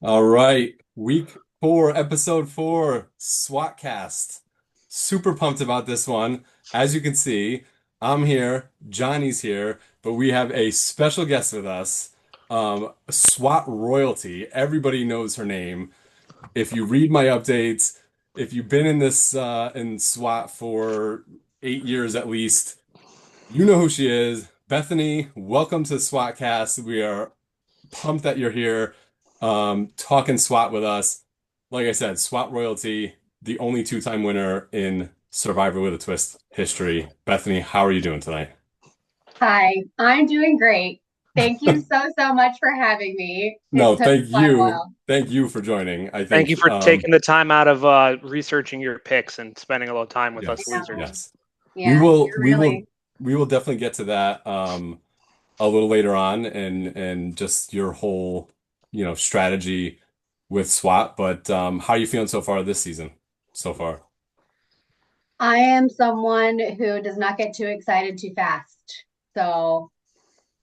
All right, week 4, episode 4, SWATcast. Super pumped about this one. As you can see, I'm here, Johnny's here, but we have a special guest with us, SWAT royalty. Everybody knows her name. If you read my updates, if you've been in this in SWAT for 8 years at least, you know who she is. Bethany, welcome to SWATcast. We are pumped that you're here talking SWAT with us. Like I said, SWAT royalty, the only two-time winner in Survivor with a Twist history. Bethany, how are you doing tonight? Hi, I'm doing great. Thank you so much for having me. No, It's been thank quite a you. while. Thank you for joining. I Thank you think for taking the time out of researching your picks and spending a little time with I us yes, losers. know. yes. We Yeah, will you're we will really. we will definitely get to that a little later on and just your whole, strategy with SWAT, but how are you feeling so far this season so far? I am someone who does not get too excited too fast. So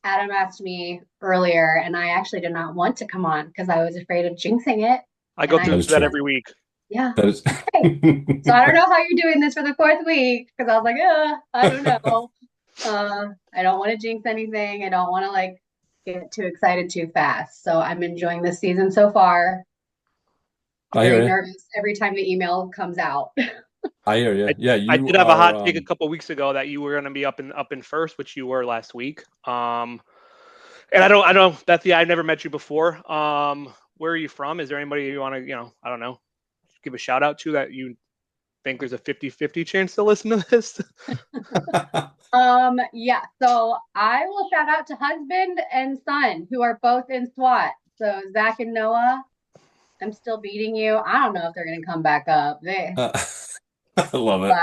Adam asked me earlier, and I actually did not want to come on because I was afraid of jinxing it. I And go I through That is that true. every week. yeah, That is okay. So I don't know how you're doing this for the fourth week because I was like, I don't know. I don't want to jinx anything. I don't want to like get too excited too fast. So I'm enjoying this season so far. I hear Very you. nervous every time the email comes out. I hear I, you. Yeah, I you did have a are. hot take a couple weeks ago that you were going to be up in first, which you were last week. And I don't, Bethany, I've never met you before. Where are you from? Is there anybody you want to, I don't know, give a shout out to that you think there's a 50-50 chance to listen to this? Yeah, so I will shout out to husband and son who are both in SWAT. So Zach and Noah, I'm still beating you. I don't know if they're gonna come back up. I love it.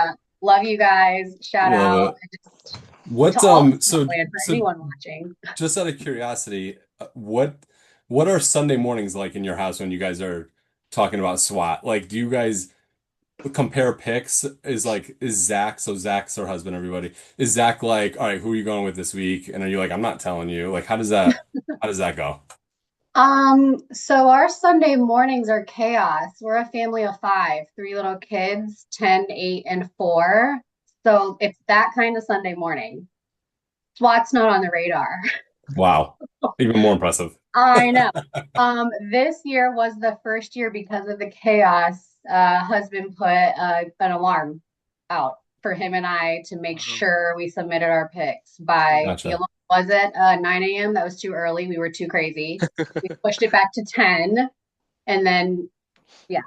Love you guys. Shout Love out it. to What all of so Smartland for so anyone watching. just out of curiosity, what are Sunday mornings like in your house when you guys are talking about SWAT? Like, do you guys compare picks? Is Zach, so Zach's her husband, everybody. Is Zach like, all right, who are you going with this week? And are you like, I'm not telling you. Like, how does that go? So our Sunday mornings are chaos. We're a family of five, three little kids, 10, 8, and 4. So it's that kind of Sunday morning. SWAT's not on the radar. Wow. Even more impressive. I know. This year was the first year because of the chaos. Husband put an alarm out for him and I to make Um, sure we submitted our picks by the Gotcha. alarm was at 9 a.m. That was too early. We were too crazy. We pushed it back to 10, and then yeah.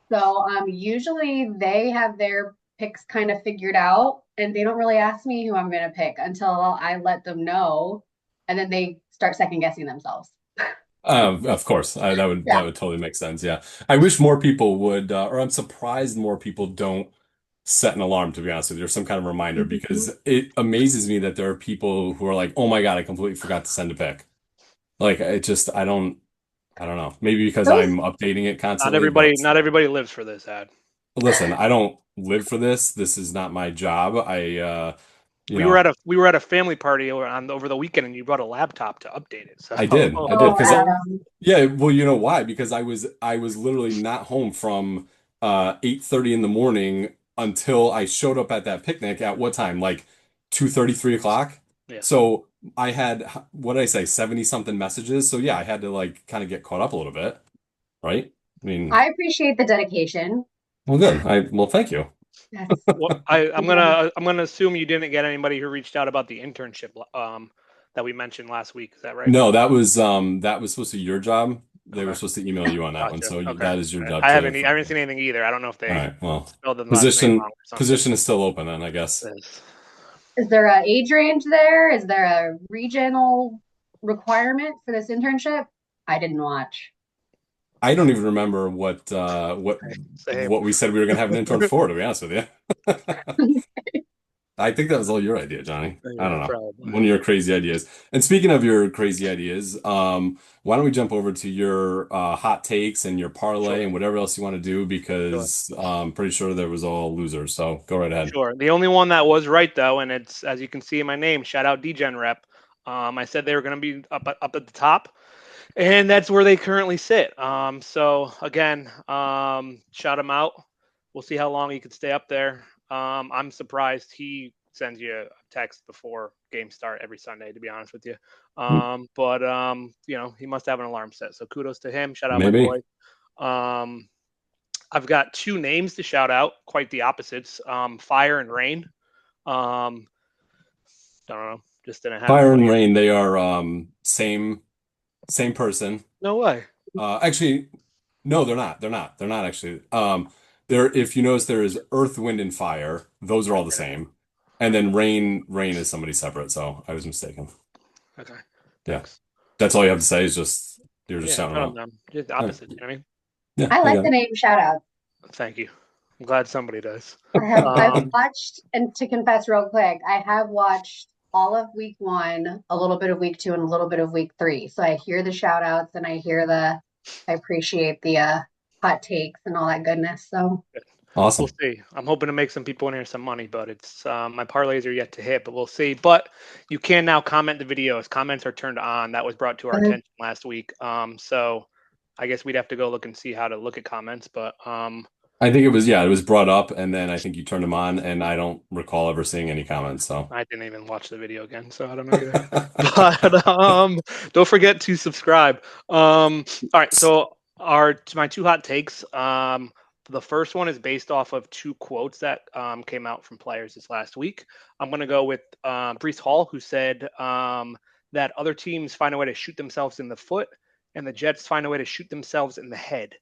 So usually they have their picks kind of figured out, and they don't really ask me who I'm going to pick until I let them know, and then they start second guessing themselves. Of course, that would Yeah. that would totally make sense. Yeah, I wish more people would, or I'm surprised more people don't set an alarm. To be honest with you, or some kind of reminder, Mhm. because it amazes me that there are people who are like, "Oh my God, I completely forgot to send a pic." Like, I don't know. Maybe because Those I'm updating it not constantly, everybody, but not everybody lives for this ad. listen, I don't live for this. This is not my job. You We were know, at a family party over the weekend, and you brought a laptop to update it. So I did, Oh, because Adam. yeah, well, you know why? Because I was literally not home from 8:30 in the morning until I showed up at that picnic at what time? Like 2:30, 3 o'clock. yeah. So I had, what did I say, 70 something messages. So yeah, I had to like kind of get caught up a little bit, right? I mean, I appreciate the dedication. well, good. Well, thank you. That's Well, I'm gonna assume you didn't get anybody who reached out about the internship that we mentioned last week. Is that right? No, that was supposed to be your job. They were Okay, supposed to email you on that one. gotcha. So Okay, that is your job I to haven't I find haven't out. seen anything either. I don't know if All they right. Well, spelled the last name position wrong or something. position is still open then, I guess. Yes. Is there a age range there? Is there a regional requirement for this internship? I didn't watch. I don't even remember what Same. what we said we were gonna have an intern for, to be honest with you. I think that was all your idea, Johnny. I Yeah, don't know. probably. One of your crazy ideas. And speaking of your crazy ideas, why don't we jump over to your hot takes and your parlay Sure. and whatever else you want to do, Sure. because I'm pretty sure there was all losers. So go right ahead. Sure. The only one that was right though, and it's as you can see in my name, shout out DGen Rep. I said they were going to be up at the top, and that's where they currently sit. So again, shout him out. We'll see how long he could stay up there. I'm surprised he sends you a text before game start every Sunday, to be honest with you. But he must have an alarm set. So kudos to him. Shout out my Maybe. boy. I've got two names to shout out, quite the opposites. Fire and Rain. Don't know, just didn't have Fire and anybody. Rain, they are same person. No way. Actually, no, they're not. They're not. They're not actually. There, if you notice, there is Earth, Wind, and Fire. Those are all the Okay. same. And then Rain is somebody separate. So I was mistaken. Okay. Yeah, Thanks. that's all you have to say is just you're just Yeah, shouting shout them out out. them. Just the All right. opposite. You know what I mean? Yeah, I I like got the name shout out. Thank you. I'm glad somebody does. I've it. Um, watched, and to confess real quick, I have watched all of week 1, a little bit of week 2, and a little bit of week 3. So I hear the shout outs and I appreciate the hot takes and all that goodness. So we'll Awesome. see. I'm hoping to make some people in here some money, but it's my parlays are yet to hit, but we'll see. But you can now comment the videos. Comments are turned on. That was brought to our attention last week. So I guess we'd have to go look and see how to look at comments, but I think it was brought up, and then I think you turned them on, and I don't recall ever seeing any comments. So, I didn't even watch the video again, so I don't know either. But don't forget to subscribe. All right, so my two hot takes. The first one is based off of two quotes that came out from players this last week. I'm going to go with Brees Hall, who said that other teams find a way to shoot themselves in the foot, and the Jets find a way to shoot themselves in the head.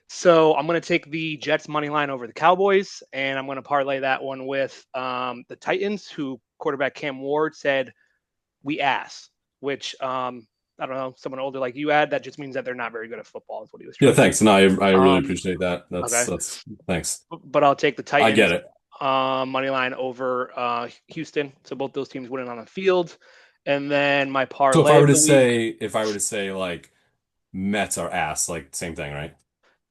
So I'm going to take the Jets money line over the Cowboys, and I'm going to parlay that one with the Titans, who quarterback Cam Ward said, "We ass," which I don't know, someone older like you had, that just means that they're not very good at football, is what he was yeah, trying to say. thanks. No, I really Um, appreciate that. okay, That's thanks. but I'll take the I get Titans it. money line over Houston. So both those teams winning on the field. And then my So parlay of the week. if I were to say like Mets are ass, like same thing, right?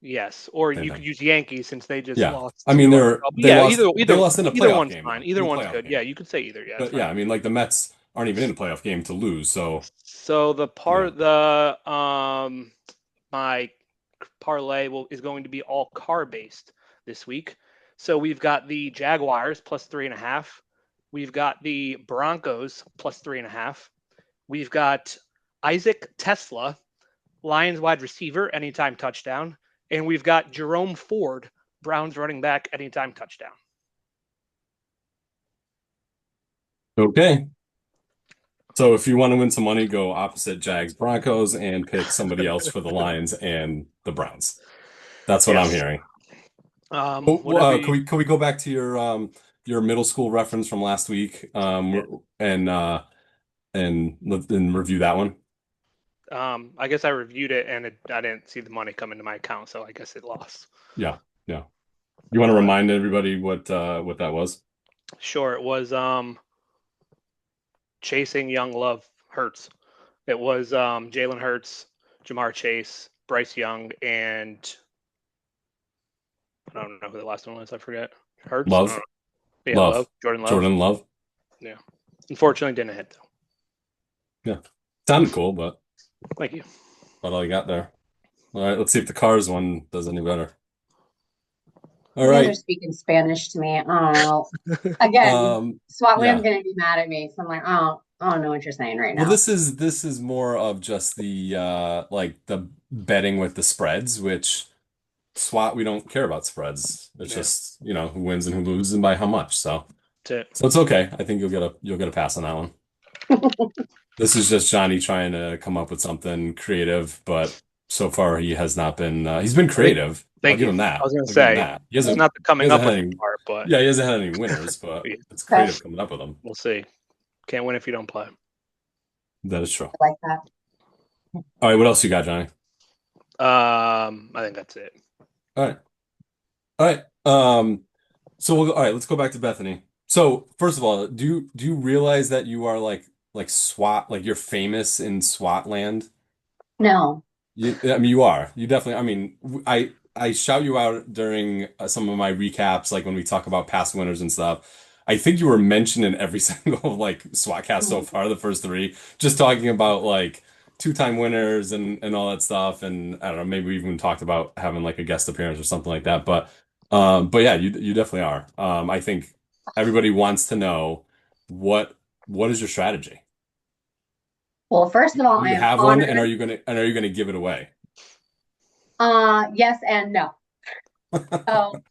Yes, or Same you could thing. use Yankees sinse they just Yeah. lost I mean, to. But yeah, either they either lost in a either playoff one's game fine. though. Either In a one's playoff good. Yeah, game. you could say either. Yeah, that's But yeah, fine. I mean, like the Mets aren't even in a playoff game to lose. So, So the you know, part the my parlay is going to be all car based this week. So we've got the Jaguars plus 3.5. We've got the Broncos plus 3.5. We've got Isaac Tesla, Lions wide receiver, anytime touchdown. And we've got Jerome Ford, Browns running back, anytime touchdown. okay. So if you want to win some money, go opposite Jags Broncos and pick somebody else for the Lions and the Browns. That's what I'm Yes. hearing. Oh, Whatever can you. we go back to your middle school reference from last week Yeah. and review that one? I guess I reviewed it and I didn't see the money come into my account, so I guess it lost. Yeah, yeah. You want to But remind everybody what that was? sure, it was chasing young love hurts. It was Jalen Hurts, Jamar Chase, Bryce Young, and I don't know who the last one was. I forget. Hurts. I don't Love, know. Yeah, Love. love, Jordan Love. Jordan Love. Yeah. Unfortunately, didn't hit though. Yeah, sounded cool, but Thank you. about all you got there. All right, let's see if the Cars one does any better. All you guys are right. speaking Spanish to me. I don't know. Again, Swatland's Yeah. gonna be mad at me. So I'm like, oh, I don't know what you're saying right Well, now. this is more of just the like the betting with the spreads, which SWAT we don't care about spreads. It's Yeah. just, who wins and who loses and by how much. So That's it. so it's okay. I think you'll get a pass on that one. This is just Johnny trying to come up with something creative, but so far he has not been he's been creative. I'll Thank give you. him I that. was going to I'll give him say that. it's not the He coming hasn't up had with the any part, but yeah, he hasn't had any winners, but yeah, it's Okay, creative coming up with them. we'll see. Can't win if you don't play. That is true. I like that. All right, what else you got, Johnny? I think that's it. All right. All right. So all right, let's go back to Bethany. So first of all, do you realize that you are like SWAT, like you're famous in SWAT land? No. I mean, you are. You definitely. I mean, I shout you out during some of my recaps, like when we talk about past winners and stuff. I think you were mentioned in every single like SWATcast so far, the first three, just talking about like two-time winners and all that stuff. And I don't know, maybe we even talked about having like a guest appearance or something like that. But yeah, you definitely are. I think everybody wants to know what what is your strategy? Well, first of all, Do I you am have one, and honored. are you gonna give it away? Yes and no. So,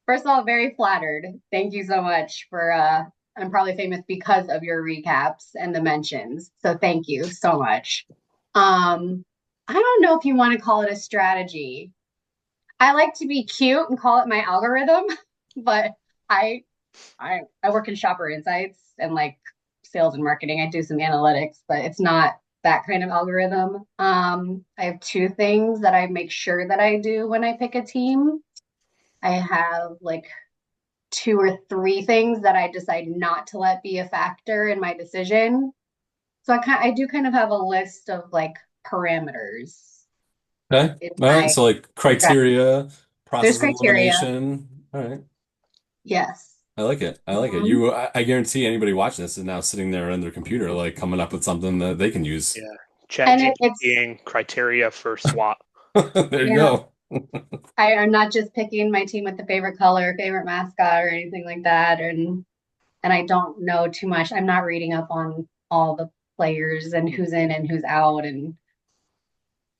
first of all, very flattered. Thank you so much for I'm probably famous because of your recaps and the mentions. So thank you so much. I don't know if you want to call it a strategy. I like to be cute and call it my algorithm, but I I work in shopper insights and like sales and marketing. I do some analytics, but it's not that kind of algorithm. I have two things that I make sure that I do when I pick a team. I have like two or three things that I decide not to let be a factor in my decision. So I do kind of have a list of like parameters Okay. in All right. my So like strategy. criteria, There's process of criteria. elimination. All right. Yes. I like it. I like it. Mhm. I guarantee anybody watching this is now sitting there on their computer, like coming up with something that they can use. Yeah. Chat And it's GPTing criteria for SWAT. There you yeah. go. I'm not just picking my team with the favorite color, favorite mascot, or anything like that. And I don't know too much. I'm not reading up on all the players and who's in and who's out. And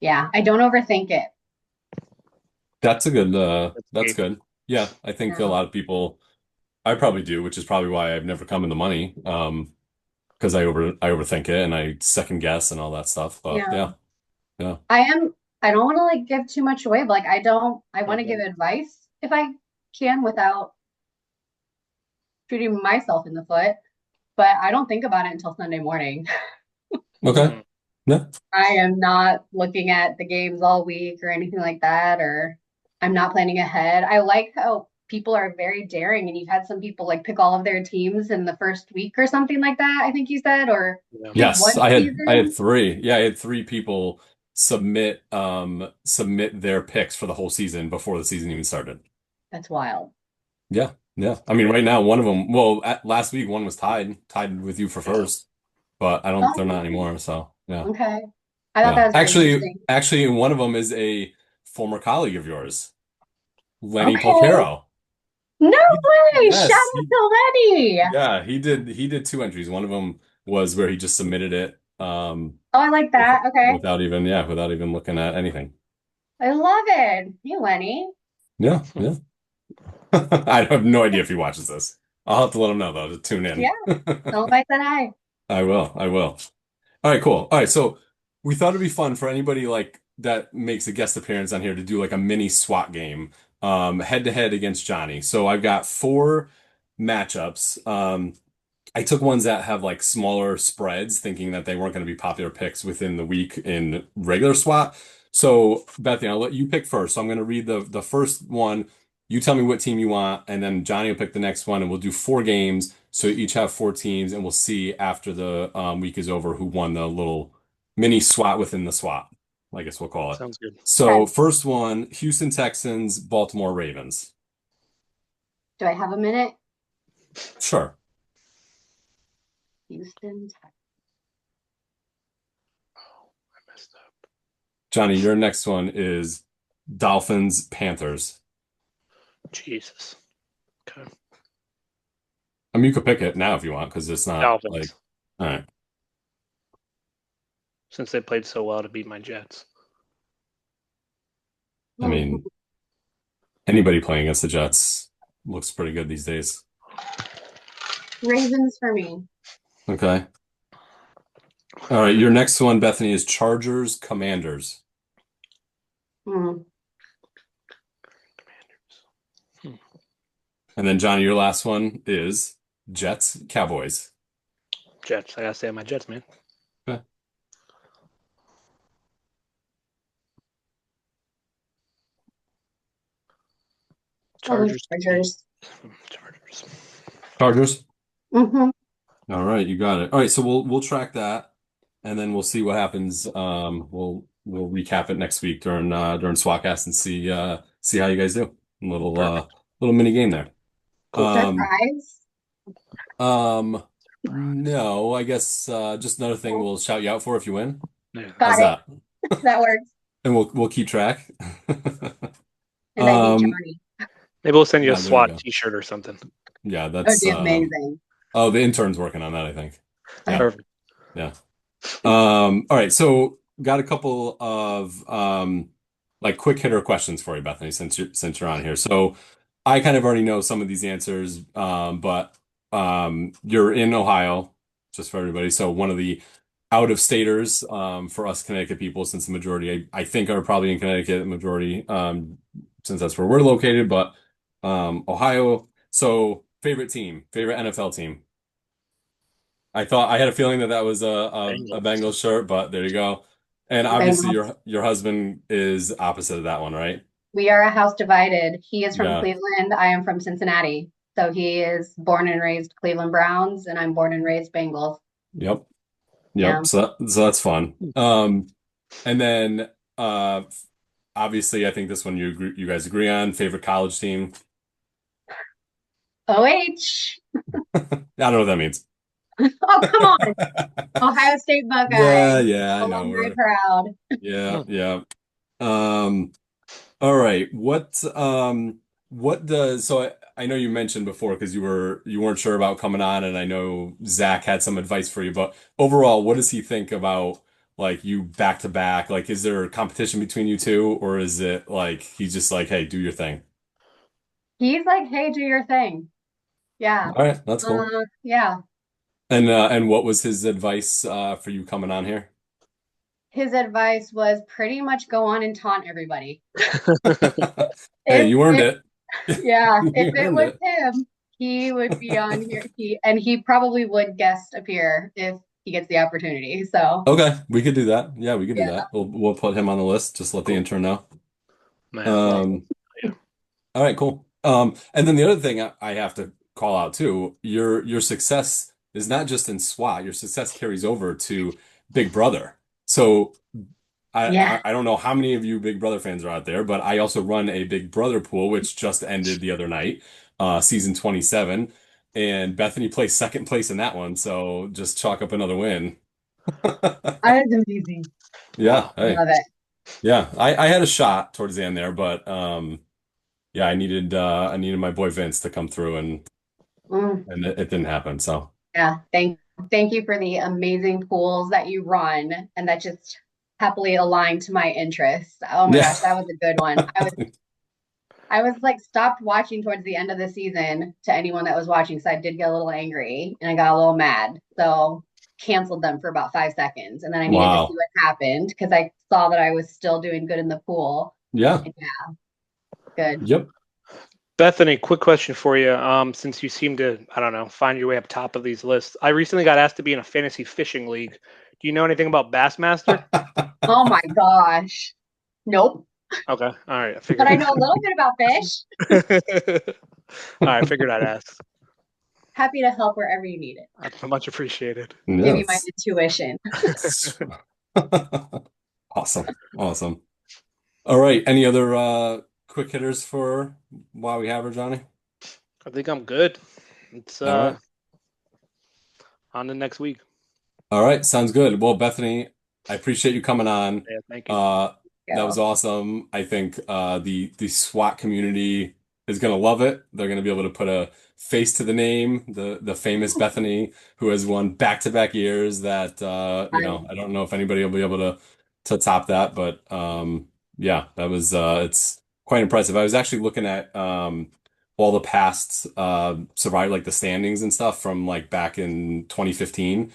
yeah, I don't overthink it. That's a good That's that's me. good. Yeah, I think a Yeah. lot of people I probably do, which is probably why I've never come into money. Because I overthink it and I second guess and all that stuff. But Yeah. yeah, yeah. I am, I don't want to like give too much away, but like I want to give Mhm. advice if I can without shooting myself in the foot. But I don't think about it until Sunday morning. Okay. Mm. Yeah. I am not looking at the games all week or anything like that, or I'm not planning ahead. I like how people are very daring, and you've had some people like pick all of their teams in the first week or something like that, I think you said, or Yeah. pick Yes, one I had season. three. Yeah, I had three people submit their picks for the whole season before the season even started. That's wild. Yeah, yeah. I That's mean, great. right now one of them. Well, last week one was tied with you for Yeah. first, but I don't. They're not Oh, anymore. So yeah, okay. I thought that yeah. was very interesting. Actually, one of them is a former colleague of yours, Lenny Okay. Polcaro. No way. Shout Yes, out to Letty. yeah. He did two entries. One of them was where he just submitted it, Oh, I like with, that. Okay. without even looking at anything. I love it. Hey, Lenny. Yeah, yeah. I have no idea if he watches this. I'll have to let him know though to tune Yeah. in. Tell him I said hi. I will. I will. All right, cool. All right, so we thought it'd be fun for anybody like that makes a guest appearance on here to do like a mini SWAT game, head to head against Johnny. So I've got four matchups. I took ones that have like smaller spreads, thinking that they weren't going to be popular picks within the week in regular SWAT. So, Bethany, I'll let you pick first. So I'm going to read the first one. You tell me what team you want, and then Johnny will pick the next one, and we'll do four games. So you each have four teams, and we'll see after the week is over who won the little mini SWAT within the SWAT, I guess we'll call it. Sounds good. Okay. So first one, Houston Texans, Baltimore Ravens. Do I have a minute? Sure. Houston. I messed up. Johnny, your next one is Dolphins, Panthers. Jesus. Okay. I mean, you could pick it now if you want, because it's not like, Dolphins, all right. since they played so well to beat my Jets. I mean, anybody playing against the Jets looks pretty good these days. Ravens for me. Okay. All right. Your next one, Bethany, is Chargers, Commanders. Hmm. Hmm. And then, Johnny, your last one is Jets, Cowboys. Jets. I gotta stay on my Jets, man. Okay. Chargers. Chargers. Chargers. Chargers. Mm-hmm. All right, you got it. All right, so we'll track that, and then we'll see what happens. We'll recap it next week during SWATcast and see how you guys do. A little Perfect. little mini game there. Cool. Um, Surprise. No, I guess just another thing we'll shout you out for if you win. Yeah. How's Got it. that? That works. And we'll keep track. And I beat Um, Johnny. Maybe we'll send you a yeah, there we SWAT go. T-shirt or something. Yeah, That would that's be amazing. oh, the intern's working on that, I think. Yeah, Perfect. yeah. All right, so got a couple of like quick hitter questions for you, Bethany, since you're on here. So I kind of already know some of these answers, but you're in Ohio, just for everybody. So one of the out of staters for us Connecticut people, since the majority I think are probably in Connecticut, the majority since that's where we're located, but Ohio. So favorite team, favorite NFL team. I had a feeling that that was a Bengals. Bengals shirt, but there you go. And obviously Bengals. your husband is opposite of that one, right? We are a house divided. He is from Yeah. Cleveland. I am from Cincinnati. So he is born and raised Cleveland Browns, and I'm born and raised Bengals. Yep. Yeah. Yep. So that's fun. And then obviously I think this one you guys agree on. Favorite college team. OH. I don't know what that means. Oh, come on. Ohio State Yeah, Buckeyes. yeah, I know. Alumni We're proud. yeah, yeah. Um, all right. What does so I know you mentioned before because you weren't sure about coming on, and I know Zach had some advice for you, but overall, what does he think about like you back to back? Like, is there competition between you two, or is it like he's just like, hey, do your thing? He's like, hey, do your thing. Yeah. All right, that's cool. Yeah. And what was his advice for you coming on here? His advice was pretty much go on and taunt everybody. Hey, If you earned if it. yeah, if You it earned was it. him, he would be on here. He probably would guest appear if he gets the opportunity. So Okay, we could do that. Yeah, we could do yeah, that. We'll put him on the list. Just let the Cool. intern know. Man, well, Um, yeah. all right, cool. And then the other thing I have to call out too, your success is not just in SWAT. Your success carries over to Big Brother. So yeah. I don't know how many of you Big Brother fans are out there, but I also run a Big Brother pool, which just ended the other night, season 27, and Bethany placed second place in that one. So just chalk up another win. That is amazing. Yeah, I hey. love it. Yeah, I had a shot towards the end there, but yeah, I needed my boy Vince to come through Mm, and it didn't happen. So yeah. Thank you for the amazing pools that you run and that just happily align to my interests. Oh my yeah. gosh, that was a good one. I was like stopped watching towards the end of the season to anyone that was watching, so I did get a little angry and I got a little mad. So canceled them for about 5 seconds, and then I needed to see Wow. what happened because I saw that I was still doing good in the pool. Yeah. And yeah, good. Yep. Bethany, quick question for you. Since you seem to, I don't know, find your way up top of these lists, I recently got asked to be in a fantasy fishing league. Do you know anything about Bassmaster? Oh my gosh. Nope. Okay, all right, I But figured. I know a little bit about fish. All right, I figured I'd ask. Happy to help wherever you need it. Much appreciated. Give you my Yes. intuition. Awesome. Awesome. All right. Any other quick hitters for while we have her, Johnny? I think I'm good. It's All right. on to next week. All right. Sounds good. Well, Bethany, I appreciate you coming on. Yeah, thank you. Uh, that was Go. awesome. I think the SWAT community is gonna love it. They're gonna be able to put a face to the name, the famous Bethany, who has won back-to-back years that I don't know if anybody will be able to top that, but yeah, that was it's quite impressive. I was actually looking at all the past survivor like the standings and stuff from like back in 2015,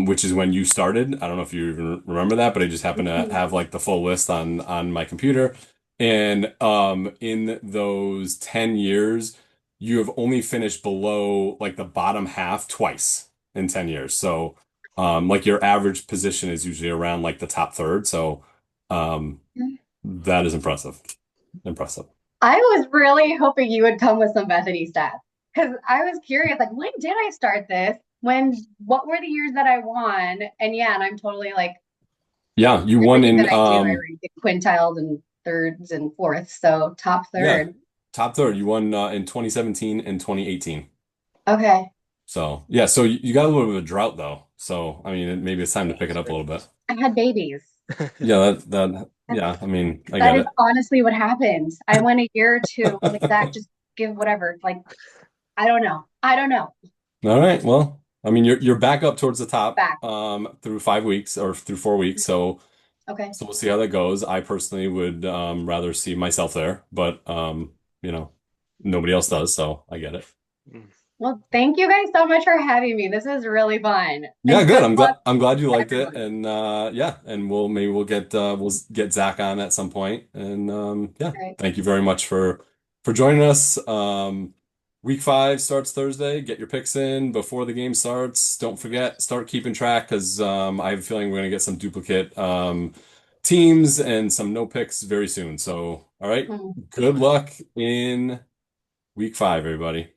which is when you started. I don't know if you even remember that, but I just happened to have like the full list on my computer. And in those 10 years, you have only finished below like the bottom half twice in 10 years. So like your average position is usually around like the top third. So um that is impressive. Impressive. I was really hoping you would come with some Bethany stats because I was curious, like, when did I start this? What were the years that I won? And yeah, and I'm totally like, Yeah, you won everything that in I do, I rank in quintiles and thirds and fourths. So top yeah, third. top third. You won in 2017 and 2018. Okay. So yeah, so you got a little bit of a drought though. So I mean, maybe it's time to pick it up a little bit. I had babies. Yeah, yeah, I mean, I That get is it. honestly what happened. I went a year or two. I'm like, Zach, just give whatever. Like, I don't know. I don't know. All right. Well, I mean, you're back up towards the top Back. through 5 weeks or through 4 weeks. So Okay. we'll see how that goes. I personally would rather see myself there, but nobody else does, so I get it. Mm. Well, thank you guys so much for having me. This is really fun. Yeah, And good. good I'm glad luck I'm glad you to liked it, everyone. and yeah, and we'll get Zach on at some point, and yeah, All right. thank you very much for joining us. Week 5 starts Thursday. Get your picks in before the game starts. Don't forget, start keeping track because I have a feeling we're gonna get some duplicate teams and some no picks very soon. So, all right, Hmm. good luck in week 5, everybody.